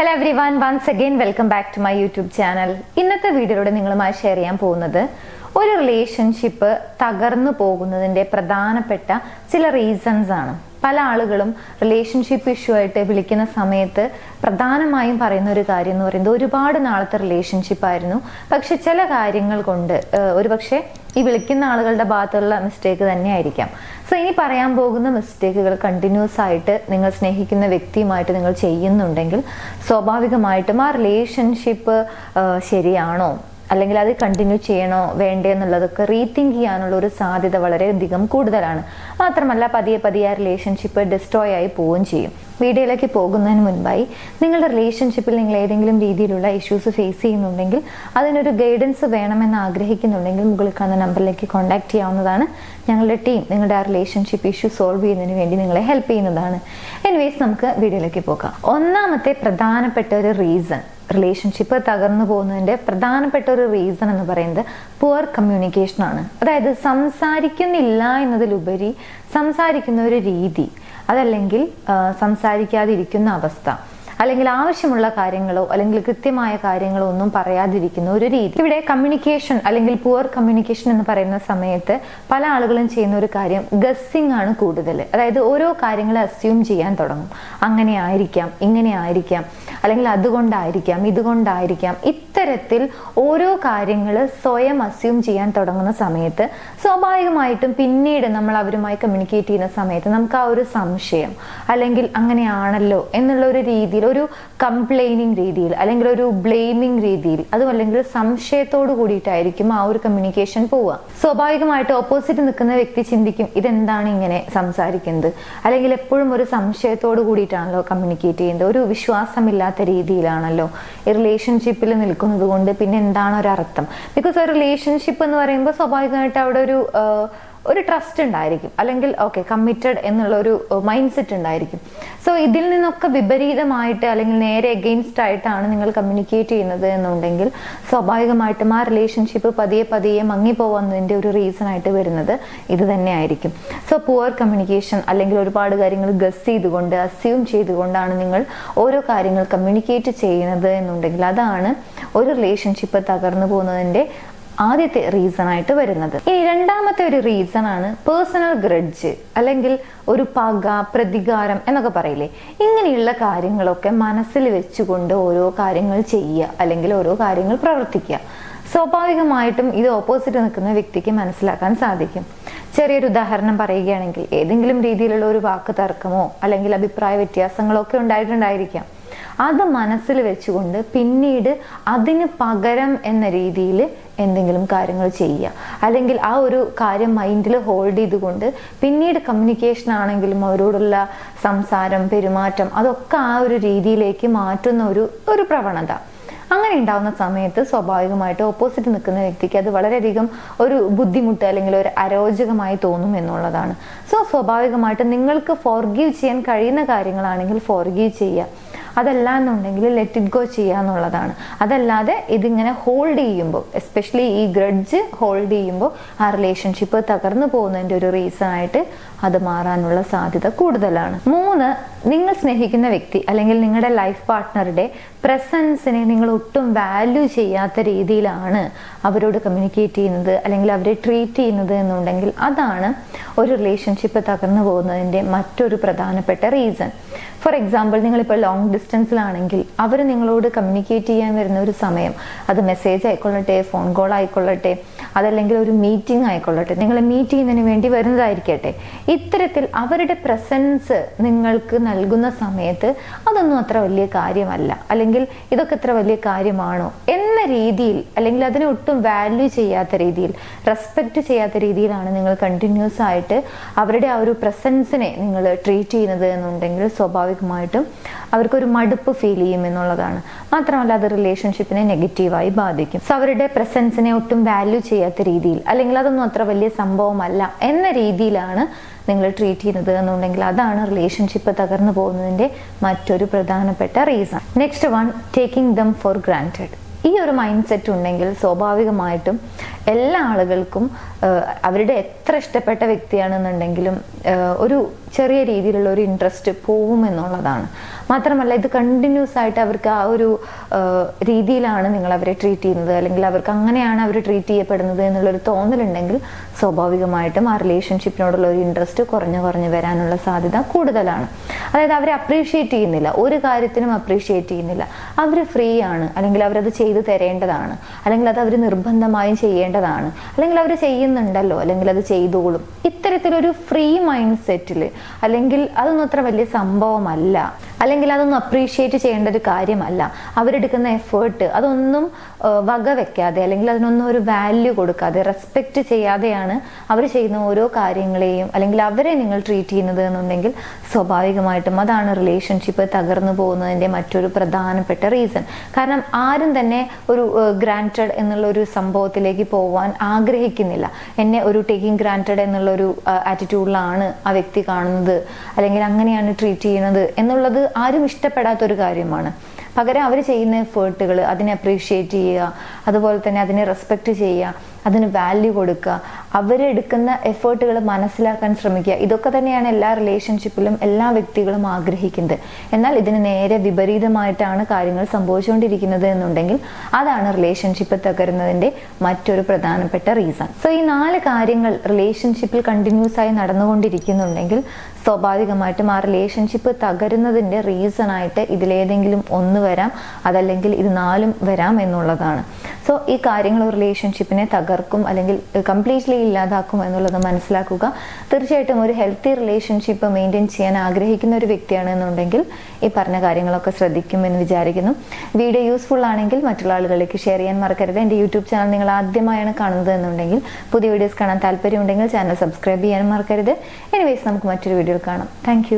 Hello everyone, once again welcome back to my YouTube channel. ഇന്നത്തെ വീഡിയോയിലൂടെ നിങ്ങളുമായി share ചെയ്യാൻ പോകുന്നത് ഒരു റിലേഷൻഷിപ്പ് തകർന്നു പോകുന്നതിന്റെ പ്രധാനപ്പെട്ട ചില റീസൺസ് ആണ്. പല ആളുകളും റിലേഷൻഷിപ്പ് ഇഷ്യൂ ആയിട്ട് വിളിക്കുന്ന സമയത്ത് പ്രധാനമായും പറയുന്ന ഒരു കാര്യം എന്ന് പറയുന്നത് ഒരുപാട് നാളത്തെ റിലേഷൻഷിപ്പ് ആയിരുന്നു, പക്ഷെ ചില കാര്യങ്ങൾ കൊണ്ട് ഒരുപക്ഷെ ഈ വിളിക്കുന്ന ആളുകളുടെ ഭാഗത്തുള്ള മിസ്റ്റേക്ക് തന്നെ ആയിരിക്കാം. സോ ഇനി പറയാൻ പോകുന്ന മിസ്റ്റേക്കുകൾ കണ്ടിന്യൂസ് ആയിട്ട് നിങ്ങൾ സ്നേഹിക്കുന്ന വ്യക്തിയുമായിട്ട് നിങ്ങൾ ചെയ്യുന്നുണ്ടെങ്കിൽ സ്വാഭാവികമായിട്ടും ആ റിലേഷൻഷിപ്പ് ശരിയാണോ അല്ലെങ്കിൽ അത് കണ്ടിന്യൂ ചെയ്യണോ വേണ്ടേ എന്നുള്ളതൊക്കെ റീതിങ്ക് ചെയ്യാനുള്ള ഒരു സാധ്യത വളരെയധികം കൂടുതലാണ്. മാത്രമല്ല പതിയെ പതിയെ ആ റിലേഷൻഷിപ്പ് ഡിസ്ട്രോയ് ആയി പോവുകയും ചെയ്യും. വീഡിയോയിലേക്ക് പോകുന്നതിന് മുൻപായി നിങ്ങളുടെ റിലേഷൻഷിപ്പിൽ നിങ്ങൾ ഏതെങ്കിലും രീതിയിലുള്ള ഇഷ്യൂസ് ഫേസ് ചെയ്യുന്നുണ്ടെങ്കിൽ അതിനൊരു ഗൈഡൻസ് വേണമെന്ന് ആഗ്രഹിക്കുന്നുണ്ടെങ്കിൽ മുകളിൽ കാണുന്ന നമ്പറിലേക്ക് കോൺടാക്ട് ചെയ്യാവുന്നതാണ്. ഞങ്ങളുടെ ടീം നിങ്ങളുടെ ആ റിലേഷൻഷിപ്പ് ഇഷ്യൂ സോൾവ് ചെയ്യുന്നതിന് വേണ്ടി നിങ്ങളെ ഹെൽപ്പ് ചെയ്യുന്നതാണ്. എനിവേസ് നമുക്ക് വീഡിയോയിലേക്ക് പോകാം. ഒന്നാമത്തെ പ്രധാനപ്പെട്ട ഒരു റീസൺ, റിലേഷൻഷിപ്പ് തകർന്നു പോകുന്നതിന്റെ പ്രധാനപ്പെട്ട ഒരു റീസൺ എന്ന് പറയുന്നത് പുവർ കമ്മ്യൂണിക്കേഷൻ ആണ്. അതായത് സംസാരിക്കുന്നില്ല എന്നതിലുപരി സംസാരിക്കുന്ന ഒരു രീതി, അതല്ലെങ്കിൽ സംസാരിക്കാതിരിക്കുന്ന അവസ്ഥ, അല്ലെങ്കിൽ ആവശ്യമുള്ള കാര്യങ്ങളോ അല്ലെങ്കിൽ കൃത്യമായ കാര്യങ്ങളോ ഒന്നും പറയാതിരിക്കുന്ന ഒരു രീതി. ഇവിടെ കമ്മ്യൂണിക്കേഷൻ അല്ലെങ്കിൽ പുവർ കമ്മ്യൂണിക്കേഷൻ എന്ന് പറയുന്ന സമയത്ത് പല ആളുകളും ചെയ്യുന്ന ഒരു കാര്യം ഗസ്സിങ് ആണ് കൂടുതൽ. അതായത് ഓരോ കാര്യങ്ങൾ അസ്യൂം ചെയ്യാൻ തുടങ്ങും. അങ്ങനെ ആയിരിക്കാം, ഇങ്ങനെ ആയിരിക്കാം, അല്ലെങ്കിൽ അതുകൊണ്ടായിരിക്കാം, ഇതുകൊണ്ടായിരിക്കാം, ഇത്തരത്തിൽ ഓരോ കാര്യങ്ങൾ സ്വയം അസ്യൂം ചെയ്യാൻ തുടങ്ങുന്ന സമയത്ത് സ്വാഭാവികമായിട്ടും പിന്നീട് നമ്മൾ അവരുമായി കമ്മ്യൂണിക്കേറ്റ് ചെയ്യുന്ന സമയത്ത് നമുക്ക് ആ ഒരു സംശയം അല്ലെങ്കിൽ അങ്ങനെയാണല്ലോ എന്നുള്ള ഒരു രീതിയിൽ, ഒരു കംപ്ലൈനിങ് രീതിയിൽ അല്ലെങ്കിൽ ഒരു ബ്ലെയിമിങ് രീതിയിൽ, അതും അല്ലെങ്കിൽ സംശയത്തോട് കൂടിയിട്ടായിരിക്കും ആ ഒരു കമ്മ്യൂണിക്കേഷൻ പോവുക. സ്വാഭാവികമായിട്ട് ഓപ്പോസിറ്റ് നിൽക്കുന്ന വ്യക്തി ചിന്തിക്കും, ഇതെന്താണ് ഇങ്ങനെ സംസാരിക്കുന്നത്, അല്ലെങ്കിൽ എപ്പോഴും ഒരു സംശയത്തോട് കൂടിയിട്ടാണല്ലോ കമ്മ്യൂണിക്കേറ്റ് ചെയ്യുന്നത്, ഒരു വിശ്വാസമില്ലാത്ത രീതിയിലാണല്ലോ ഈ റിലേഷൻഷിപ്പിൽ നിൽക്കുന്നത് കൊണ്ട് പിന്നെ എന്താണ് ഒരർത്ഥം. ബിക്കോസ് ഒരു റിലേഷൻഷിപ്പ് എന്ന് പറയുമ്പോൾ സ്വാഭാവികമായിട്ട് അവിടെ ഒരു ട്രസ്റ്റ് ഉണ്ടായിരിക്കും, അല്ലെങ്കിൽ കമ്മിറ്റഡ് എന്നുള്ള ഒരു മൈൻഡ് സെറ്റ് ഉണ്ടായിരിക്കും. സോ ഇതിൽ നിന്നൊക്കെ വിപരീതമായിട്ട് അല്ലെങ്കിൽ നേരെ എഗെയിൻസ്റ്റ് ആയിട്ടാണ് നിങ്ങൾ കമ്മ്യൂണിക്കേറ്റ് ചെയ്യുന്നത് എന്നുണ്ടെങ്കിൽ സ്വാഭാവികമായിട്ടും ആ റിലേഷൻഷിപ്പ് പതിയെ പതിയെ മങ്ങിപ്പോകുന്നതിന്റെ ഒരു റീസൺ ആയിട്ട് വരുന്നത് ഇത് തന്നെ ആയിരിക്കും. സോ പുവർ കമ്മ്യൂണിക്കേഷൻ അല്ലെങ്കിൽ ഒരുപാട് കാര്യങ്ങൾ ഗസ് ചെയ്തുകൊണ്ട് അസ്യൂം ചെയ്തുകൊണ്ടാണ് നിങ്ങൾ ഓരോ കാര്യങ്ങൾ കമ്മ്യൂണിക്കേറ്റ് ചെയ്യുന്നത് എന്നുണ്ടെങ്കിൽ അതാണ് ഒരു റിലേഷൻഷിപ്പ് തകർന്നു പോകുന്നതിന്റെ ആദ്യത്തെ റീസൺ ആയിട്ട് വരുന്നത്. ഇനി രണ്ടാമത്തെ ഒരു റീസൺ ആണ് പേഴ്സണൽ ഗ്രഡ്ജ്, അല്ലെങ്കിൽ ഒരു പക, പ്രതികാരം എന്നൊക്കെ പറയില്ലേ. ഇങ്ങനെയുള്ള കാര്യങ്ങളൊക്കെ മനസ്സിൽ വെച്ചുകൊണ്ട് ഓരോ കാര്യങ്ങൾ ചെയ്യുക അല്ലെങ്കിൽ ഓരോ കാര്യങ്ങൾ പ്രവർത്തിക്കുക. സ്വാഭാവികമായിട്ടും ഇത് ഓപ്പോസിറ്റ് നിൽക്കുന്ന വ്യക്തിക്ക് മനസ്സിലാക്കാൻ സാധിക്കും. ചെറിയൊരു ഉദാഹരണം പറയുകയാണെങ്കിൽ, ഏതെങ്കിലും രീതിയിലുള്ള ഒരു വാക്ക് തർക്കമോ അല്ലെങ്കിൽ അഭിപ്രായ വ്യത്യാസങ്ങളോ ഒക്കെ ഉണ്ടായിട്ടുണ്ടായിരിക്കാം. അത് മനസ്സിൽ വെച്ചുകൊണ്ട് പിന്നീട് അതിന് പകരം എന്ന രീതിയിൽ എന്തെങ്കിലും കാര്യങ്ങൾ ചെയ്യുക, അല്ലെങ്കിൽ ആ ഒരു കാര്യം മൈൻഡിൽ ഹോൾഡ് ചെയ്തുകൊണ്ട് പിന്നീട് കമ്മ്യൂണിക്കേഷൻ ആണെങ്കിലും അവരോടുള്ള സംസാരം, പെരുമാറ്റം അതൊക്കെ ആ ഒരു രീതിയിലേക്ക് മാറ്റുന്ന ഒരു പ്രവണത. അങ്ങനെ ഉണ്ടാവുന്ന സമയത്ത് സ്വാഭാവികമായിട്ട് ഓപ്പോസിറ്റ് നിൽക്കുന്ന വ്യക്തിക്ക് അത് വളരെയധികം ഒരു ബുദ്ധിമുട്ട് അല്ലെങ്കിൽ ഒരു അരോചകമായി തോന്നും എന്നുള്ളതാണ്. സോ സ്വാഭാവികമായിട്ട് നിങ്ങൾക്ക് ഫോർഗീവ് ചെയ്യാൻ കഴിയുന്ന കാര്യങ്ങളാണെങ്കിൽ ഫോർഗീവ് ചെയ്യുക, അതല്ല എന്നുണ്ടെങ്കിൽ ലെറ്റ് ഇറ്റ് ഗോ ചെയ്യുക എന്നുള്ളതാണ്. അതല്ലാതെ ഇതിങ്ങനെ ഹോൾഡ് ചെയ്യുമ്പോൾ, എസ്പെഷ്യലി ഈ ഗ്രഡ്ജ് ഹോൾഡ് ചെയ്യുമ്പോൾ ആ റിലേഷൻഷിപ്പ് തകർന്നു പോകുന്നതിൻ്റെ ഒരു റീസൺ ആയിട്ട് അത് മാറാനുള്ള സാധ്യത കൂടുതലാണ്. 3, നിങ്ങൾ സ്നേഹിക്കുന്ന വ്യക്തി അല്ലെങ്കിൽ നിങ്ങളുടെ ലൈഫ് പാർട്ട്ണറുടെ പ്രസൻസിനെ നിങ്ങൾ ഒട്ടും വാല്യൂ ചെയ്യാത്ത രീതിയിലാണ് അവരോട് കമ്മ്യൂണിക്കേറ്റ് ചെയ്യുന്നത് അല്ലെങ്കിൽ അവരെ ട്രീറ്റ് ചെയ്യുന്നത് എന്നുണ്ടെങ്കിൽ അതാണ് ഒരു റിലേഷൻഷിപ്പ് തകർന്നു പോകുന്നതിൻ്റെ മറ്റൊരു പ്രധാനപ്പെട്ട റീസൺ. ഫോർ എക്സാമ്പിൾ, നിങ്ങളിപ്പോൾ ലോങ് ഡിസ്റ്റൻസിലാണെങ്കിൽ അവർ നിങ്ങളോട് കമ്മ്യൂണിക്കേറ്റ് ചെയ്യാൻ വരുന്ന ഒരു സമയം, അത് മെസ്സേജ് ആയിക്കൊള്ളട്ടെ, ഫോൺ കോൾ ആയിക്കൊള്ളട്ടെ, അതല്ലെങ്കിൽ ഒരു മീറ്റിംഗ് ആയിക്കൊള്ളട്ടെ, നിങ്ങൾ മീറ്റ് ചെയ്യുന്നതിന് വേണ്ടി വരുന്നതായിരിക്കട്ടെ, ഇത്തരത്തിൽ അവരുടെ പ്രസൻസ് നിങ്ങൾക്ക് നൽകുന്ന സമയത്ത് അതൊന്നും അത്ര വലിയ കാര്യമല്ല, അല്ലെങ്കിൽ ഇതൊക്കെ എത്ര വലിയ കാര്യമാണോ എന്ന രീതിയിൽ, അല്ലെങ്കിൽ അതിനെ ഒട്ടും വാല്യൂ ചെയ്യാത്ത രീതിയിൽ, റെസ്പെക്ട് ചെയ്യാത്ത രീതിയിലാണ് നിങ്ങൾ കണ്ടിന്യൂസ് ആയിട്ട് അവരുടെ ആ ഒരു പ്രസൻസിനെ നിങ്ങൾ ട്രീറ്റ് ചെയ്യുന്നത് എന്നുണ്ടെങ്കിൽ സ്വാഭാവികമായിട്ടും അവർക്കൊരു മടുപ്പ് ഫീൽ ചെയ്യും എന്നുള്ളതാണ്. മാത്രമല്ല അത് റിലേഷൻഷിപ്പിനെ നെഗറ്റീവായി ബാധിക്കും. സോ അവരുടെ പ്രസൻസിനെ ഒട്ടും വാല്യൂ ചെയ്യാത്ത രീതിയിൽ, അല്ലെങ്കിൽ അതൊന്നും അത്ര വലിയ സംഭവമല്ല എന്ന രീതിയിലാണ് നിങ്ങൾ ട്രീറ്റ് ചെയ്യുന്നത് എന്നുണ്ടെങ്കിൽ അതാണ് റിലേഷൻഷിപ്പ് തകർന്നു പോകുന്നതിന്റെ മറ്റൊരു പ്രധാനപ്പെട്ട reason. Next one, taking them for granted. ഈ ഒരു മൈൻഡ് സെറ്റ് ഉണ്ടെങ്കിൽ സ്വാഭാവികമായിട്ടും എല്ലാ ആളുകൾക്കും അവരുടെ എത്ര ഇഷ്ടപ്പെട്ട വ്യക്തിയാണെന്നുണ്ടെങ്കിലും ഒരു ചെറിയ രീതിയിലുള്ള ഒരു ഇൻട്രസ്റ്റ് പോവും എന്നുള്ളതാണ്. മാത്രമല്ല ഇത് കണ്ടിന്യൂസ് ആയിട്ട് അവർക്ക് ആ ഒരു രീതിയിലാണ് നിങ്ങൾ അവരെ ട്രീറ്റ് ചെയ്യുന്നത്, അല്ലെങ്കിൽ അവർക്ക് അങ്ങനെയാണ് അവർ ട്രീറ്റ് ചെയ്യപ്പെടുന്നത് എന്നുള്ളൊരു തോന്നലുണ്ടെങ്കിൽ സ്വാഭാവികമായിട്ടും ആ റിലേഷൻഷിപ്പിനോടുള്ള ഒരു ഇൻട്രസ്റ്റ് കുറഞ്ഞു വരാനുള്ള സാധ്യത കൂടുതലാണ്. അതായത് അവരെ അപ്രീഷിയേറ്റ് ചെയ്യുന്നില്ല, ഒരു കാര്യത്തിനും അപ്രീഷിയേറ്റ് ചെയ്യുന്നില്ല. അവർ ഫ്രീ ആണ്, അല്ലെങ്കിൽ അവരത് ചെയ്തു തരേണ്ടതാണ്, അല്ലെങ്കിൽ അത് അവർ നിർബന്ധമായും ചെയ്യേണ്ടതാണ്, അല്ലെങ്കിൽ അവർ ചെയ്യുന്നുണ്ടല്ലോ, അല്ലെങ്കിൽ അത് ചെയ്തോളും. ഇത്തരത്തിലൊരു ഫ്രീ മൈൻഡ് സെറ്റിൽ, അല്ലെങ്കിൽ അതൊന്നും അത്ര വലിയ സംഭവമല്ല, അല്ലെങ്കിൽ അതൊന്നും അപ്രീഷിയേറ്റ് ചെയ്യേണ്ട ഒരു കാര്യമല്ല, അവരെടുക്കുന്ന എഫേർട്ട് അതൊന്നും വക വെക്കാതെ, അല്ലെങ്കിൽ അതിനൊന്നും ഒരു വാല്യൂ കൊടുക്കാതെ, റെസ്പെക്റ്റ് ചെയ്യാതെയാണ് അവർ ചെയ്യുന്ന ഓരോ കാര്യങ്ങളെയും, അല്ലെങ്കിൽ അവരെ നിങ്ങൾ ട്രീറ്റ് ചെയ്യുന്നത് എന്നുണ്ടെങ്കിൽ സ്വാഭാവികമായിട്ടും അതാണ് റിലേഷൻഷിപ്പ് തകർന്നു പോകുന്നതിൻ്റെ മറ്റൊരു പ്രധാനപ്പെട്ട റീസൺ. കാരണം ആരും തന്നെ ഒരു ഗ്രാൻറ്റഡ് എന്നുള്ള ഒരു സംഭവത്തിലേക്ക് പോകാൻ ആഗ്രഹിക്കുന്നില്ല. എന്നെ ഒരു ടേക്കിംഗ് ഗ്രാൻറ്റഡ് എന്നുള്ള ഒരു ആറ്റിറ്റ്യൂഡിലാണ് ആ വ്യക്തി കാണുന്നത്, അല്ലെങ്കിൽ അങ്ങനെയാണ് ട്രീറ്റ് ചെയ്യുന്നത് എന്നുള്ളത് ആരും ഇഷ്ടപ്പെടാത്തൊരു കാര്യമാണ്. പകരം അവർ ചെയ്യുന്ന എഫേർട്ടുകൾ അതിനെ അപ്രീഷിയേറ്റ് ചെയ്യുക, അതുപോലെ തന്നെ അതിനെ റെസ്പെക്റ്റ് ചെയ്യുക, അതിന് വാല്യൂ കൊടുക്കുക, അവരെടുക്കുന്ന എഫേർട്ടുകൾ മനസ്സിലാക്കാൻ ശ്രമിക്കുക. ഇതൊക്കെ തന്നെയാണ് എല്ലാ റിലേഷൻഷിപ്പിലും എല്ലാ വ്യക്തികളും ആഗ്രഹിക്കുന്നത്. എന്നാൽ ഇതിന് നേരെ വിപരീതമായിട്ടാണ് കാര്യങ്ങൾ സംഭവിച്ചുകൊണ്ടിരിക്കുന്നത് എന്നുണ്ടെങ്കിൽ അതാണ് റിലേഷൻഷിപ്പ് തകരുന്നതിൻ്റെ മറ്റൊരു പ്രധാനപ്പെട്ട റീസൺ. സോ ഈ 4 കാര്യങ്ങൾ റിലേഷൻഷിപ്പിൽ കണ്ടിന്യൂസ് ആയി നടന്നുകൊണ്ടിരിക്കുന്നുണ്ടെങ്കിൽ സ്വാഭാവികമായിട്ടും ആ റിലേഷൻഷിപ്പ് തകരുന്നതിൻ്റെ റീസൺ ആയിട്ട് ഇതിലേതെങ്കിലും ഒന്ന് വരാം, അതല്ലെങ്കിൽ ഇത് 4ഉം വരാം എന്നുള്ളതാണ്. സോ ഈ കാര്യങ്ങൾ റിലേഷൻഷിപ്പിനെ തകർക്കും, അല്ലെങ്കിൽ കംപ്ലീറ്റ്ലി ഇല്ലാതാക്കും എന്നുള്ളത് മനസ്സിലാക്കുക. തീർച്ചയായിട്ടും ഒരു ഹെൽത്തി റിലേഷൻഷിപ്പ് മെയിൻറ്റെയിൻ ചെയ്യാൻ ആഗ്രഹിക്കുന്ന ഒരു വ്യക്തിയാണെന്നുണ്ടെങ്കിൽ ഈ പറഞ്ഞ കാര്യങ്ങളൊക്കെ ശ്രദ്ധിക്കുമെന്ന് വിചാരിക്കുന്നു. വീഡിയോ യൂസ്ഫുൾ ആണെങ്കിൽ മറ്റുള്ള ആളുകളിലേക്ക് ഷെയർ ചെയ്യാൻ മറക്കരുത്. എൻ്റെ യൂട്യൂബ് ചാനൽ നിങ്ങൾ ആദ്യമായാണ് കാണുന്നത് എന്നുണ്ടെങ്കിൽ, പുതിയ വീഡിയോസ് കാണാൻ താല്പര്യമുണ്ടെങ്കിൽ ചാനൽ സബ്സ്ക്രൈബ് ചെയ്യാനും മറക്കരുത്. എനിവേസ് നമുക്ക് മറ്റൊരു വീഡിയോയിൽ കാണാം. താങ്ക്